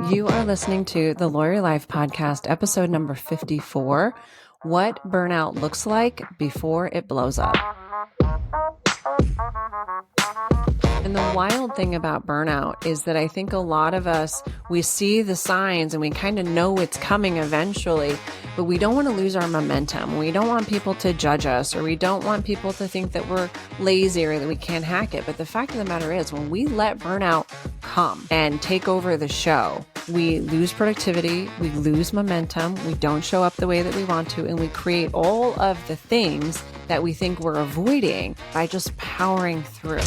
You are listening to the Lawyer Life Podcast, episode number 54, What Burnout Looks Like Before It Blows Up. And the wild thing about burnout is that I think a lot of us, we see the signs and we kind of know it's coming eventually, but we don't want to lose our momentum. We don't want people to judge us, or we don't want people to think that we're lazy or that we can't hack it. But the fact of the matter is, when we let burnout come and take over the show, we lose productivity, we lose momentum, we don't show up the way that we want to, and we create all of the things that we think we're avoiding by just powering through.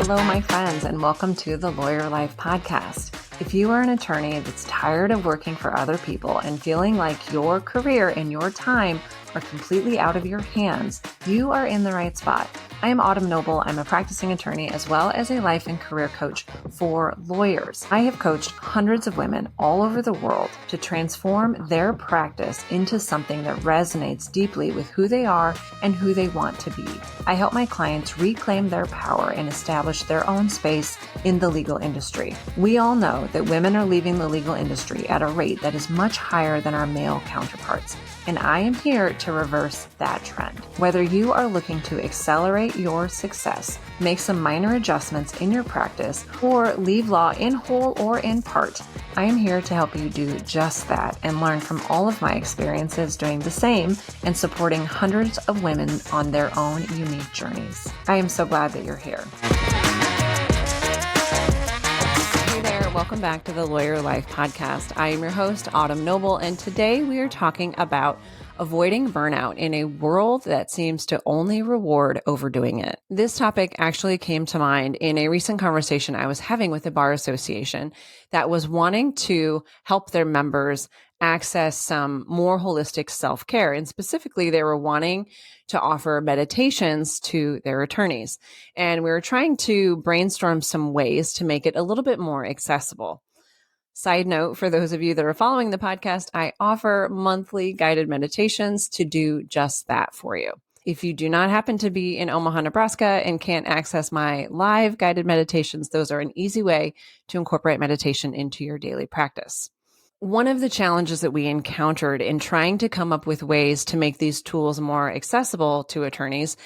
Hello, my friends, and welcome to the Lawyer Life Podcast. If you are an attorney that's tired of working for other people and feeling like your career and your time are completely out of your hands, you are in the right spot. I am Autumn Noble. I'm a practicing attorney as well as a life and career coach for lawyers. I have coached hundreds of women all over the world to transform their practice into something that resonates deeply with who they are and who they want to be. I help my clients reclaim their power and establish their own space in the legal industry. We all know that women are leaving the legal industry at a rate that is much higher than our male counterparts. And I am here to reverse that trend. Whether you are looking to accelerate your success, make some minor adjustments in your practice, or leave law in whole or in part, I am here to help you do just that and learn from all of my experiences doing the same and supporting hundreds of women on their own unique journeys. I am so glad that you're here. Welcome back to the Lawyer Life Podcast. I am your host, Autumn Noble, and today we are talking about avoiding burnout in a world that seems to only reward overdoing it. This topic actually came to mind in a recent conversation I was having with a bar association that was wanting to help their members access some more holistic self-care. And specifically, they were wanting to offer meditations to their attorneys. And we were trying to brainstorm some ways to make it a little bit more accessible. Side note, for those of you that are following the podcast, I offer monthly guided meditations to do just that for you. If you do not happen to be in Omaha, Nebraska and can't access my live guided meditations, those are an easy way to incorporate meditation into your daily practice. One of the challenges that we encountered in trying to come up with ways to make these tools more accessible to attorneys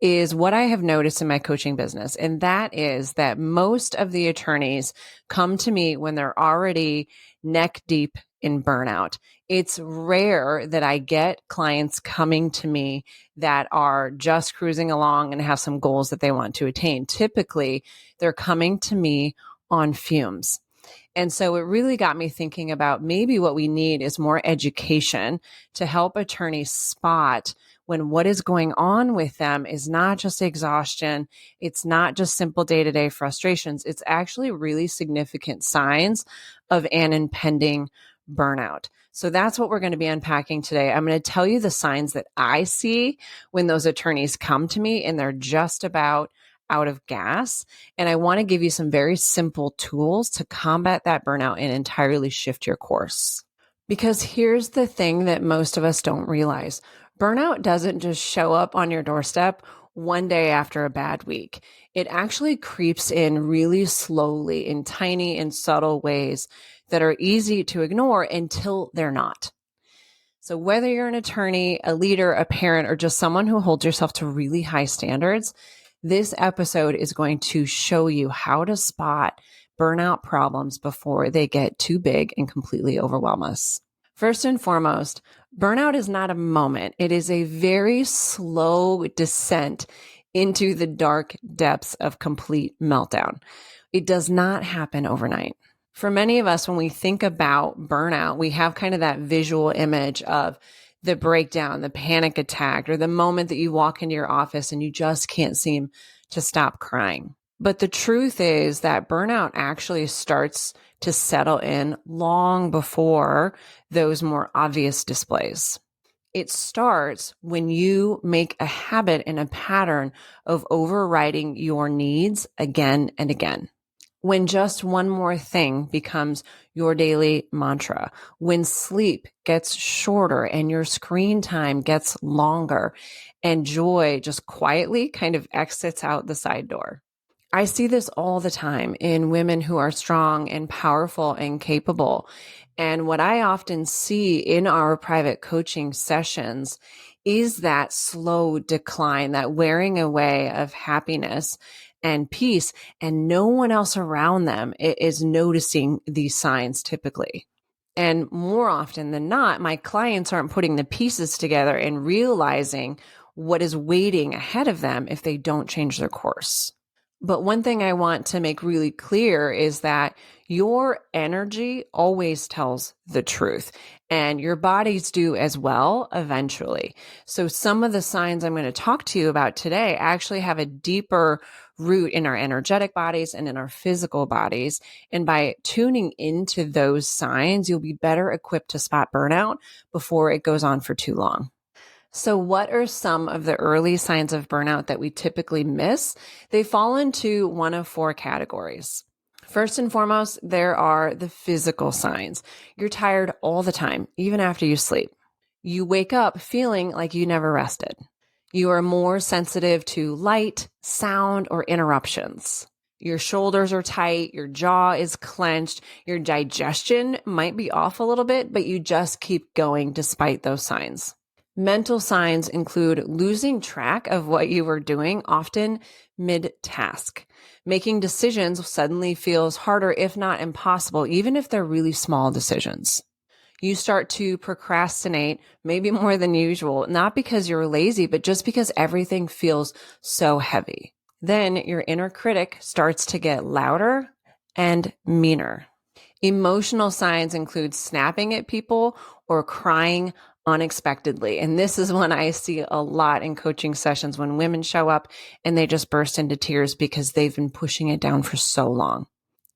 is what I have noticed in my coaching business. And that is that most of the attorneys come to me when they're already neck deep in burnout. It's rare that I get clients coming to me that are just cruising along and have some goals that they want to attain. Typically, they're coming to me on fumes. And so it really got me thinking about maybe what we need is more education to help attorneys spot when what is going on with them is not just exhaustion. It's not just simple day-to-day frustrations. It's actually really significant signs of an impending burnout. So that's what we're going to be unpacking today. I'm going to tell you the signs that I see when those attorneys come to me and they're just about out of gas. And I want to give you some very simple tools to combat that burnout and entirely shift your course. Because here's the thing that most of us don't realize. Burnout doesn't just show up on your doorstep one day after a bad week. It actually creeps in really slowly in tiny and subtle ways that are easy to ignore until they're not. So whether you're an attorney, a leader, a parent, or just someone who holds yourself to really high standards, this episode is going to show you how to spot burnout problems before they get too big and completely overwhelm us. First and foremost, burnout is not a moment. It is a very slow descent into the dark depths of complete meltdown. It does not happen overnight. For many of us, when we think about burnout, we have kind of that visual image of the breakdown, the panic attack, or the moment that you walk into your office and you just can't seem to stop crying. But the truth is that burnout actually starts to settle in long before those more obvious displays. It starts when you make a habit and a pattern of overriding your needs again and again. When just one more thing becomes your daily mantra, when sleep gets shorter and your screen time gets longer, and joy just quietly kind of exits out the side door. I see this all the time in women who are strong and powerful and capable. And what I often see in our private coaching sessions is that slow decline, that wearing away of happiness and peace, and no one else around them is noticing these signs typically. And more often than not, my clients aren't putting the pieces together and realizing what is waiting ahead of them if they don't change their course. But one thing I want to make really clear is that your energy always tells the truth, and your bodies do as well eventually. So some of the signs I'm going to talk to you about today actually have a deeper root in our energetic bodies and in our physical bodies. And by tuning into those signs, you'll be better equipped to spot burnout before it goes on for too long. So what are some of the early signs of burnout that we typically miss? They fall into one of four categories. First and foremost, there are the physical signs. You're tired all the time, even after you sleep. You wake up feeling like you never rested. You are more sensitive to light, sound, or interruptions. Your shoulders are tight, your jaw is clenched, your digestion might be off a little bit, but you just keep going despite those signs. Mental signs include losing track of what you were doing, often mid-task. Making decisions suddenly feels harder, if not impossible, even if they're really small decisions. You start to procrastinate, maybe more than usual, not because you're lazy, but just because everything feels so heavy. Then your inner critic starts to get louder and meaner. Emotional signs include snapping at people or crying unexpectedly. And this is one I see a lot in coaching sessions when women show up and they just burst into tears because they've been pushing it down for so long.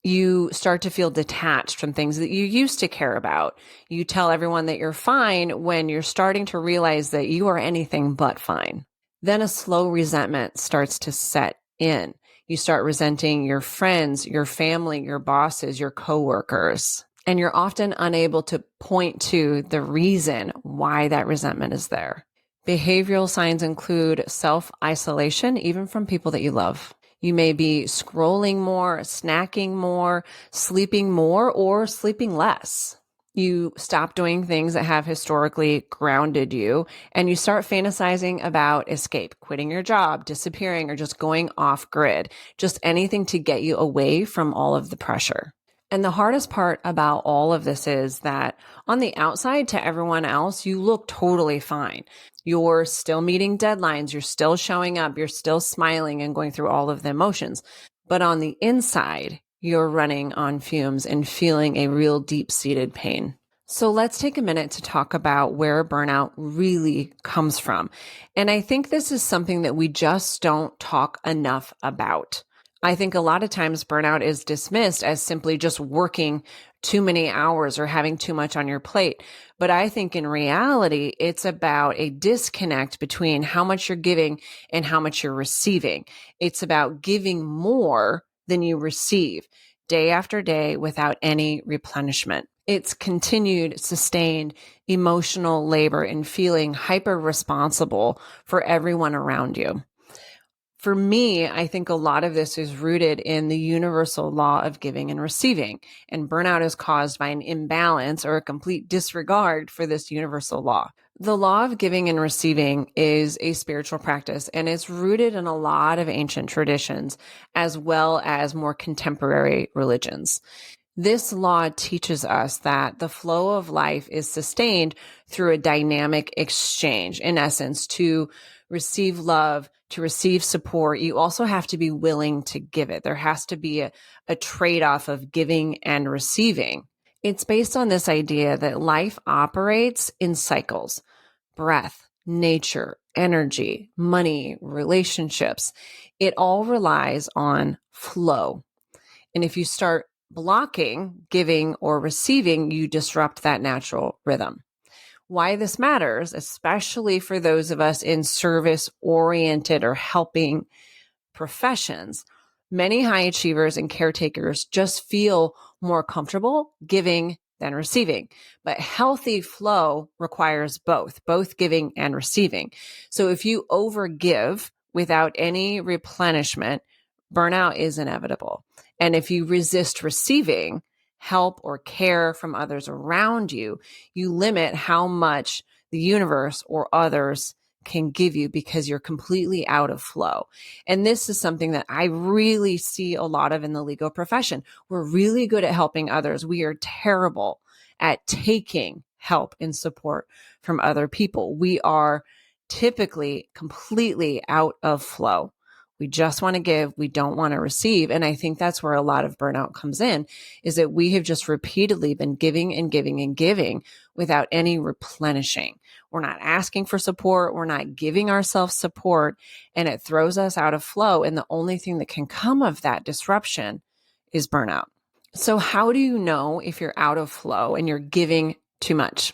You start to feel detached from things that you used to care about. You tell everyone that you're fine when you're starting to realize that you are anything but fine. Then a slow resentment starts to set in. You start resenting your friends, your family, your bosses, your coworkers, and you're often unable to point to the reason why that resentment is there. Behavioral signs include self-isolation, even from people that you love. You may be scrolling more, snacking more, sleeping more, or sleeping less. You stop doing things that have historically grounded you, and you start fantasizing about escape, quitting your job, disappearing, or just going off grid, just anything to get you away from all of the pressure. And the hardest part about all of this is that on the outside to everyone else, you look totally fine. You're still meeting deadlines. You're still showing up. You're still smiling and going through all of the emotions. But on the inside, you're running on fumes and feeling a real deep-seated pain. So let's take a minute to talk about where burnout really comes from. And I think this is something that we just don't talk enough about. I think a lot of times burnout is dismissed as simply just working too many hours or having too much on your plate. But I think in reality, it's about a disconnect between how much you're giving and how much you're receiving. It's about giving more than you receive day after day without any replenishment. It's continued, sustained emotional labor and feeling hyper responsible for everyone around you. For me, I think a lot of this is rooted in the universal law of giving and receiving, and burnout is caused by an imbalance or a complete disregard for this universal law. The law of giving and receiving is a spiritual practice, and it's rooted in a lot of ancient traditions as well as more contemporary religions. This law teaches us that the flow of life is sustained through a dynamic exchange. In essence, to receive love, to receive support, you also have to be willing to give it. There has to be a trade-off of giving and receiving. It's based on this idea that life operates in cycles: breath, nature, energy, money, relationships. It all relies on flow. And if you start blocking giving or receiving, you disrupt that natural rhythm. Why this matters, especially for those of us in service-oriented or helping professions, Many high achievers and caretakers just feel more comfortable giving than receiving. But healthy flow requires both giving and receiving. So if you overgive without any replenishment, burnout is inevitable. And if you resist receiving help or care from others around you, you limit how much the universe or others can give you because you're completely out of flow. And this is something that I really see a lot of in the legal profession. We're really good at helping others. We are terrible at taking help and support from other people. We are typically completely out of flow. We just want to give. We don't want to receive. And I think that's where a lot of burnout comes in, is that we have just repeatedly been giving and giving and giving without any replenishing. We're not asking for support. We're not giving ourselves support, and it throws us out of flow. And the only thing that can come of that disruption is burnout. So how do you know if you're out of flow and you're giving too much?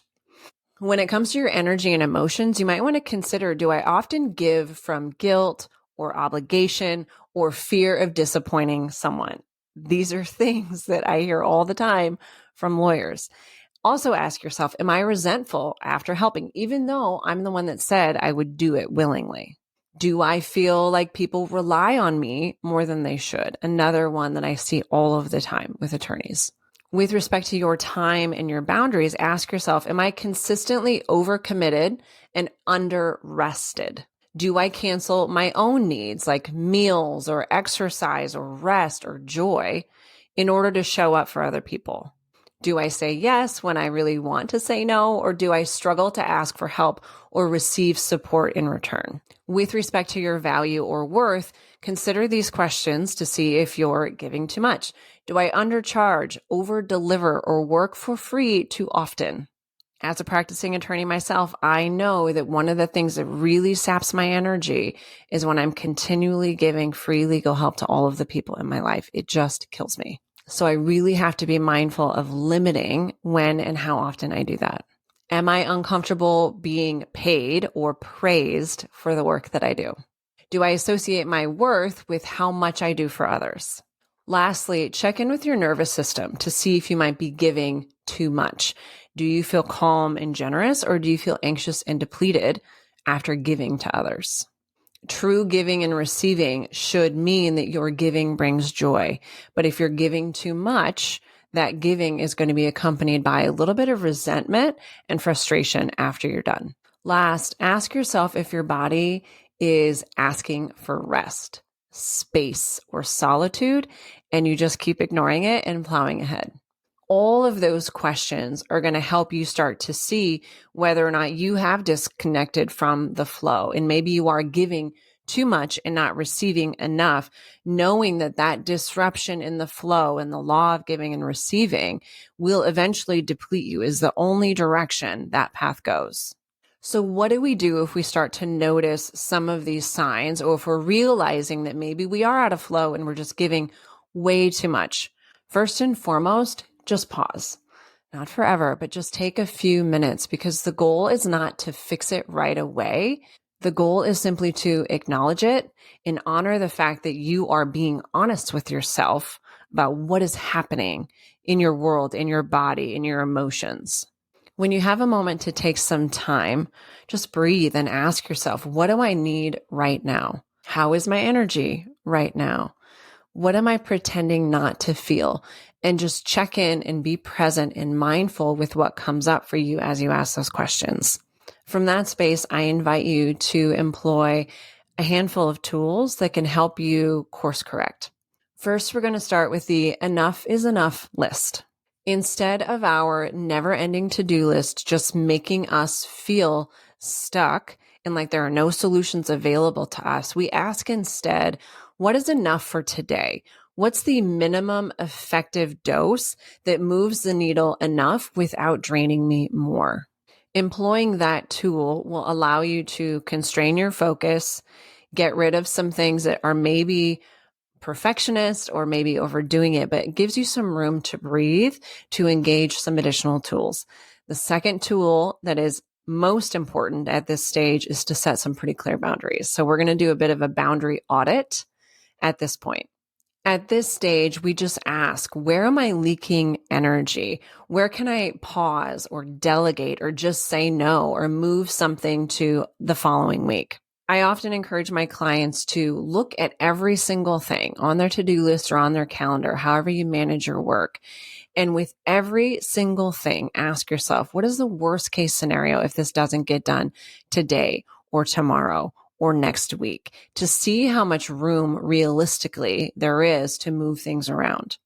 When it comes to your energy and emotions, you might want to consider, do I often give from guilt or obligation or fear of disappointing someone? These are things that I hear all the time from lawyers. Also ask yourself, am I resentful after helping, even though I'm the one that said I would do it willingly? Do I feel like people rely on me more than they should? Another one that I see all of the time with attorneys. With respect to your time and your boundaries, ask yourself, am I consistently overcommitted and under rested? Do I cancel my own needs like meals or exercise or rest or joy in order to show up for other people? Do I say yes when I really want to say no, or do I struggle to ask for help or receive support in return? With respect to your value or worth, consider these questions to see if you're giving too much. Do I undercharge, over-deliver, or work for free too often? As a practicing attorney myself, I know that one of the things that really saps my energy is when I'm continually giving free legal help to all of the people in my life. It just kills me. So I really have to be mindful of limiting when and how often I do that. Am I uncomfortable being paid or praised for the work that I do? Do I associate my worth with how much I do for others? Lastly, check in with your nervous system to see if you might be giving too much. Do you feel calm and generous, or do you feel anxious and depleted after giving to others? True giving and receiving should mean that your giving brings joy. But if you're giving too much, that giving is going to be accompanied by a little bit of resentment and frustration after you're done. Last, ask yourself if your body is asking for rest, space, or solitude, and you just keep ignoring it and plowing ahead. All of those questions are going to help you start to see whether or not you have disconnected from the flow. And maybe you are giving too much and not receiving enough, knowing that that disruption in the flow and the law of giving and receiving will eventually deplete you is the only direction that path goes. So what do we do if we start to notice some of these signs, or if we're realizing that maybe we are out of flow and we're just giving way too much? First and foremost, just pause. Not forever, but just take a few minutes, because the goal is not to fix it right away. The goal is simply to acknowledge it and honor the fact that you are being honest with yourself about what is happening in your world, in your body, in your emotions. When you have a moment to take some time, just breathe and ask yourself, what do I need right now? How is my energy right now? What am I pretending not to feel? And just check in and be present and mindful with what comes up for you as you ask those questions. From that space, I invite you to employ a handful of tools that can help you course correct. First, we're going to start with the enough is enough list. Instead of our never-ending to-do list just making us feel stuck and like there are no solutions available to us, we ask instead, what is enough for today? What's the minimum effective dose that moves the needle enough without draining me more? Employing that tool will allow you to constrain your focus, get rid of some things that are maybe perfectionist or maybe overdoing it, but it gives you some room to breathe, to engage some additional tools. The second tool that is most important at this stage is to set some pretty clear boundaries. So we're going to do a bit of a boundary audit at this point. At this stage, we just ask, where am I leaking energy? Where can I pause or delegate or just say no or move something to the following week? I often encourage my clients to look at every single thing on their to-do list or on their calendar, however you manage your work. And with every single thing, ask yourself, what is the worst case scenario if this doesn't get done today or tomorrow or next week, to see how much room realistically there is to move things around?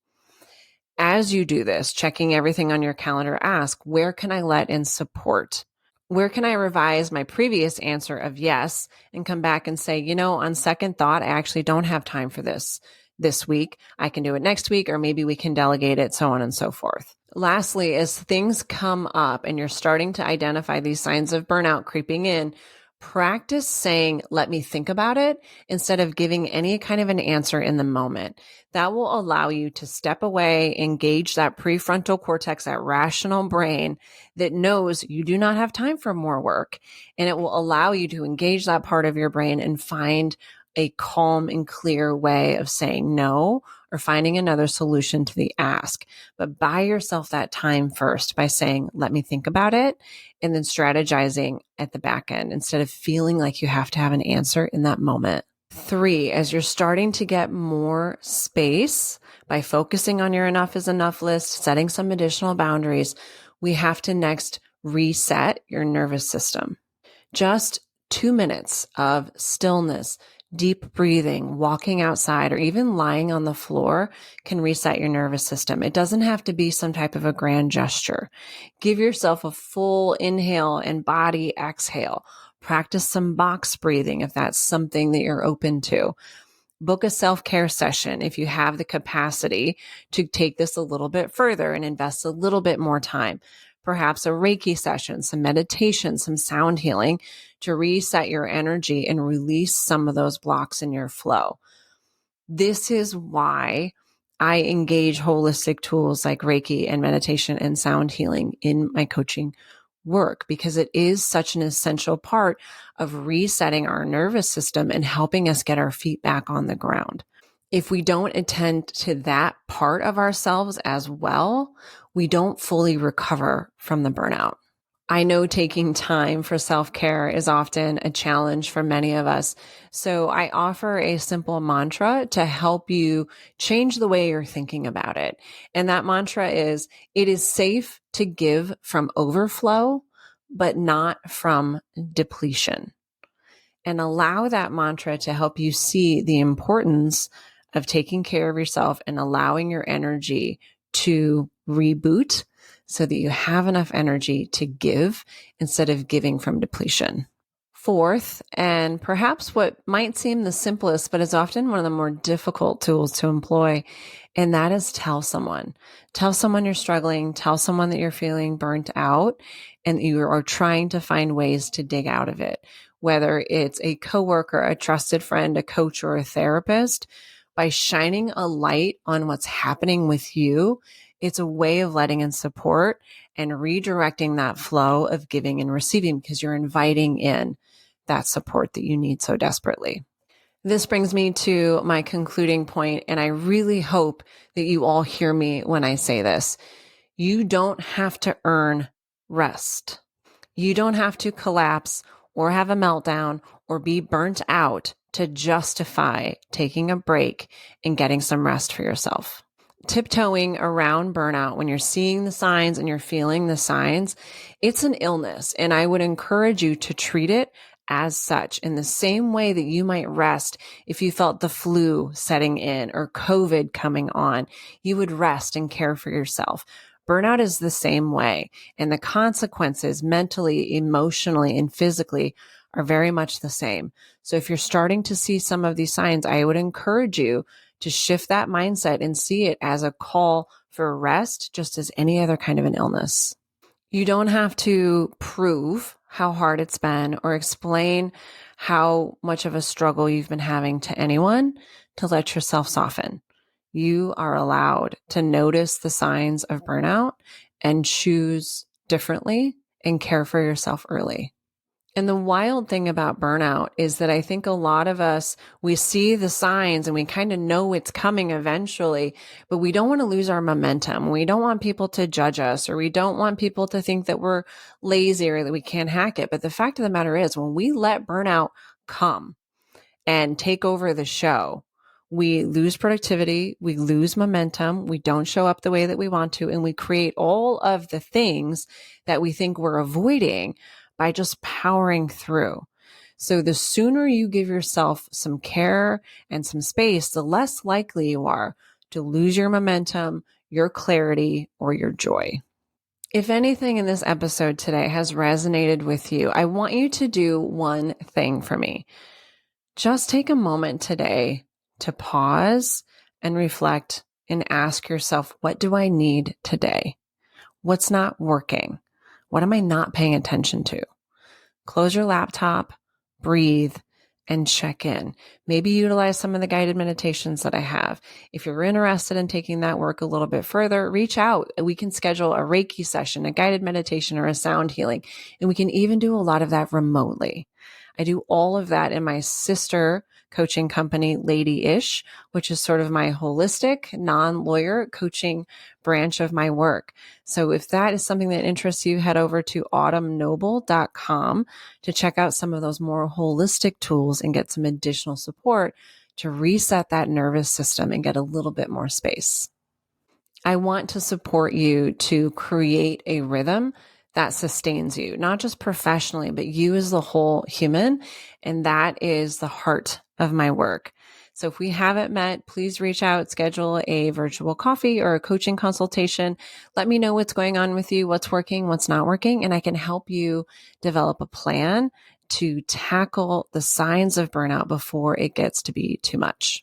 As you do this, checking everything on your calendar, ask, where can I let in support? Where can I revise my previous answer of yes and come back and say, on second thought, I actually don't have time for this week. I can do it next week, or maybe we can delegate it, so on and so forth. Lastly, as things come up and you're starting to identify these signs of burnout creeping in, practice saying, let me think about it, instead of giving any kind of an answer in the moment. That will allow you to step away, engage that prefrontal cortex, that rational brain that knows you do not have time for more work. And it will allow you to engage that part of your brain and find a calm and clear way of saying no or finding another solution to the ask. But buy yourself that time first by saying, let me think about it, and then strategizing at the back end instead of feeling like you have to have an answer in that moment. 3, as you're starting to get more space by focusing on your enough is enough list, setting some additional boundaries, we have to next reset your nervous system. Just 2 minutes of stillness, deep breathing, walking outside, or even lying on the floor can reset your nervous system. It doesn't have to be some type of a grand gesture. Give yourself a full inhale and body exhale. Practice some box breathing if that's something that you're open to. Book a self-care session if you have the capacity to take this a little bit further and invest a little bit more time. Perhaps a Reiki session, some meditation, some sound healing to reset your energy and release some of those blocks in your flow. This is why I engage holistic tools like Reiki and meditation and sound healing in my coaching work, because it is such an essential part of resetting our nervous system and helping us get our feet back on the ground. If we don't attend to that part of ourselves as well, we don't fully recover from the burnout. I know taking time for self-care is often a challenge for many of us. So I offer a simple mantra to help you change the way you're thinking about it. And that mantra is, it is safe to give from overflow, but not from depletion. And allow that mantra to help you see the importance of taking care of yourself and allowing your energy to reboot so that you have enough energy to give instead of giving from depletion. 4th, and perhaps what might seem the simplest, but is often one of the more difficult tools to employ, and that is tell someone. Tell someone you're struggling, tell someone that you're feeling burnt out and you are trying to find ways to dig out of it. Whether it's a coworker, a trusted friend, a coach, or a therapist, by shining a light on what's happening with you, it's a way of letting in support and redirecting that flow of giving and receiving, because you're inviting in that support that you need so desperately. This brings me to my concluding point, and I really hope that you all hear me when I say this. You don't have to earn rest. You don't have to collapse or have a meltdown or be burnt out to justify taking a break and getting some rest for yourself. Tiptoeing around burnout, when you're seeing the signs and you're feeling the signs, it's an illness. And I would encourage you to treat it as such, in the same way that you might rest if you felt the flu setting in or COVID coming on. You would rest and care for yourself. Burnout is the same way, and the consequences mentally, emotionally, and physically are very much the same. So if you're starting to see some of these signs, I would encourage you to shift that mindset and see it as a call for rest, just as any other kind of an illness. You don't have to prove how hard it's been or explain how much of a struggle you've been having to anyone to let yourself soften. You are allowed to notice the signs of burnout and choose differently and care for yourself early. And the wild thing about burnout is that I think a lot of us, we see the signs and we kind of know it's coming eventually, but we don't want to lose our momentum. We don't want people to judge us, or we don't want people to think that we're lazy or that we can't hack it. But the fact of the matter is, when we let burnout come and take over the show, we lose productivity, we lose momentum, we don't show up the way that we want to, and we create all of the things that we think we're avoiding by just powering through. So the sooner you give yourself some care and some space, the less likely you are to lose your momentum, your clarity, or your joy. If anything in this episode today has resonated with you, I want you to do one thing for me. Just take a moment today to pause and reflect and ask yourself, what do I need today? What's not working? What am I not paying attention to? Close your laptop, breathe, and check in. Maybe utilize some of the guided meditations that I have. If you're interested in taking that work a little bit further, reach out. We can schedule a Reiki session, a guided meditation, or a sound healing. And we can even do a lot of that remotely. I do all of that in my sister coaching company, Lady-ish, which is sort of my holistic, non-lawyer coaching branch of my work. So if that is something that interests you, head over to autumnnoble.com to check out some of those more holistic tools and get some additional support to reset that nervous system and get a little bit more space. I want to support you to create a rhythm that sustains you, not just professionally, but you as the whole human. And that is the heart of my work. So if we haven't met, please reach out, schedule a virtual coffee or a coaching consultation. Let me know what's going on with you, what's working, what's not working, and I can help you develop a plan to tackle the signs of burnout before it gets to be too much.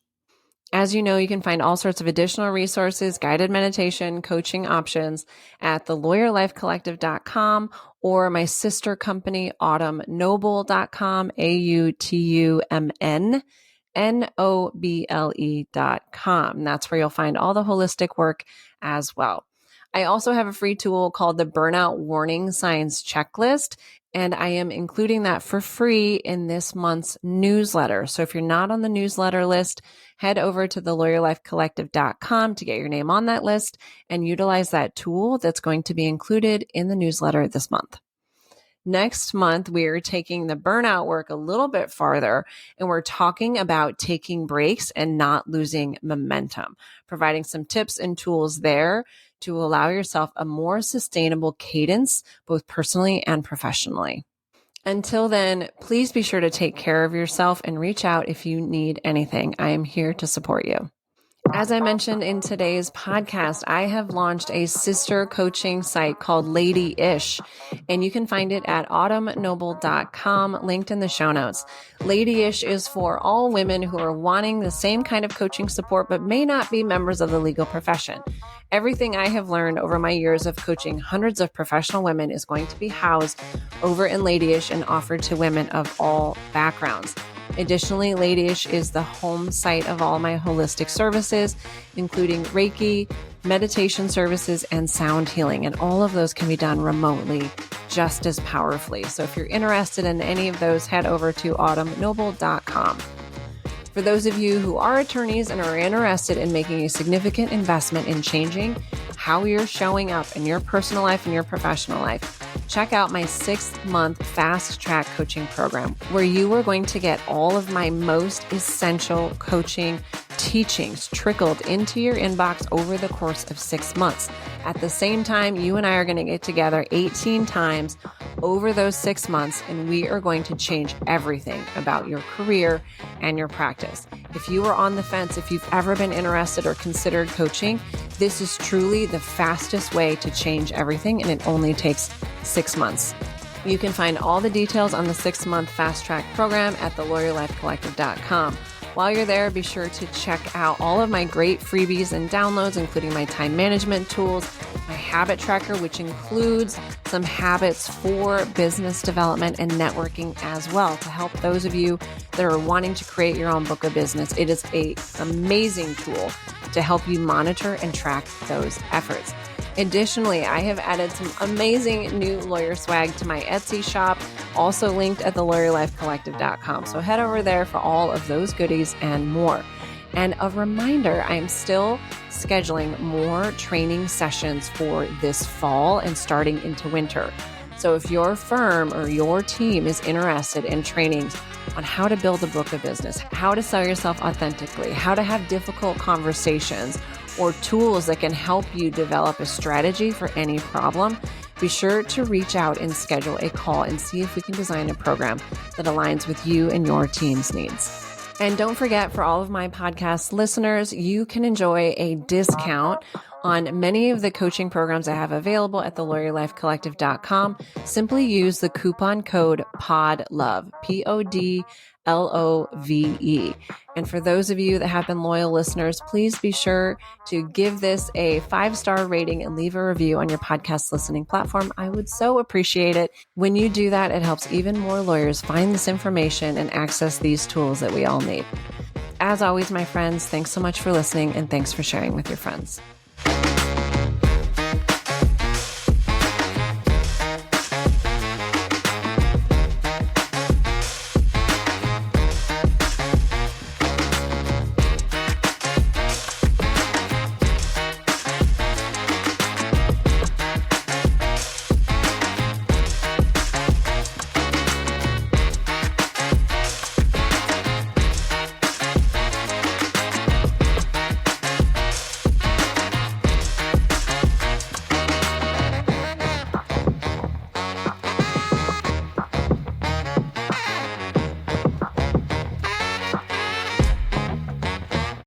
As you know, you can find all sorts of additional resources, guided meditation, coaching options at thelawyerlifecollective.com or my sister company, autumnnoble.com, AUTUMNNOBLE.com. And that's where you'll find all the holistic work as well. I also have a free tool called the Burnout Warning Signs Checklist, and I am including that for free in this month's newsletter. So if you're not on the newsletter list, head over to thelawyerlifecollective.com to get your name on that list and utilize that tool that's going to be included in the newsletter this month. Next month, we're taking the burnout work a little bit farther, and we're talking about taking breaks and not losing momentum, providing some tips and tools there to allow yourself a more sustainable cadence, both personally and professionally. Until then, please be sure to take care of yourself and reach out if you need anything. I am here to support you. As I mentioned in today's podcast, I have launched a sister coaching site called Lady-ish, and you can find it at autumnnoble.com, linked in the show notes. Lady-ish is for all women who are wanting the same kind of coaching support but may not be members of the legal profession. Everything I have learned over my years of coaching hundreds of professional women is going to be housed over in Lady-ish and offered to women of all backgrounds. Additionally, Lady-ish is the home site of all my holistic services, including Reiki, meditation services, and sound healing. And all of those can be done remotely just as powerfully. So if you're interested in any of those, head over to autumnnoble.com. For those of you who are attorneys and are interested in making a significant investment in changing how you're showing up in your personal life and your professional life, check out my 6-month fast track coaching program, where you are going to get all of my most essential coaching teachings trickled into your inbox over the course of 6 months. At the same time, you and I are going to get together 18 times over those 6 months, and we are going to change everything about your career and your practice. If you are on the fence, if you've ever been interested or considered coaching, this is truly the fastest way to change everything, and it only takes 6 months. You can find all the details on the 6-month fast track program at thelawyerlifecollective.com. While you're there, be sure to check out all of my great freebies and downloads, including my time management tools, my habit tracker, which includes some habits for business development and networking as well, to help those of you that are wanting to create your own book of business. It is an amazing tool to help you monitor and track those efforts. Additionally, I have added some amazing new lawyer swag to my Etsy shop, also linked at thelawyerlifecollective.com. So head over there for all of those goodies and more. And a reminder, I am still scheduling more training sessions for this fall and starting into winter. So if your firm or your team is interested in trainings on how to build a book of business, how to sell yourself authentically, how to have difficult conversations, or tools that can help you develop a strategy for any problem, be sure to reach out and schedule a call and see if we can design a program that aligns with you and your team's needs. And don't forget, for all of my podcast listeners, you can enjoy a discount on many of the coaching programs I have available at thelawyerlifecollective.com. Simply use the coupon code PODLOVE, PODLOVE. And for those of you that have been loyal listeners, please be sure to give this a 5-star rating and leave a review on your podcast listening platform. I would so appreciate it. When you do that, it helps even more lawyers find this information and access these tools that we all need. As always, my friends, thanks so much for listening, and thanks for sharing with your friends.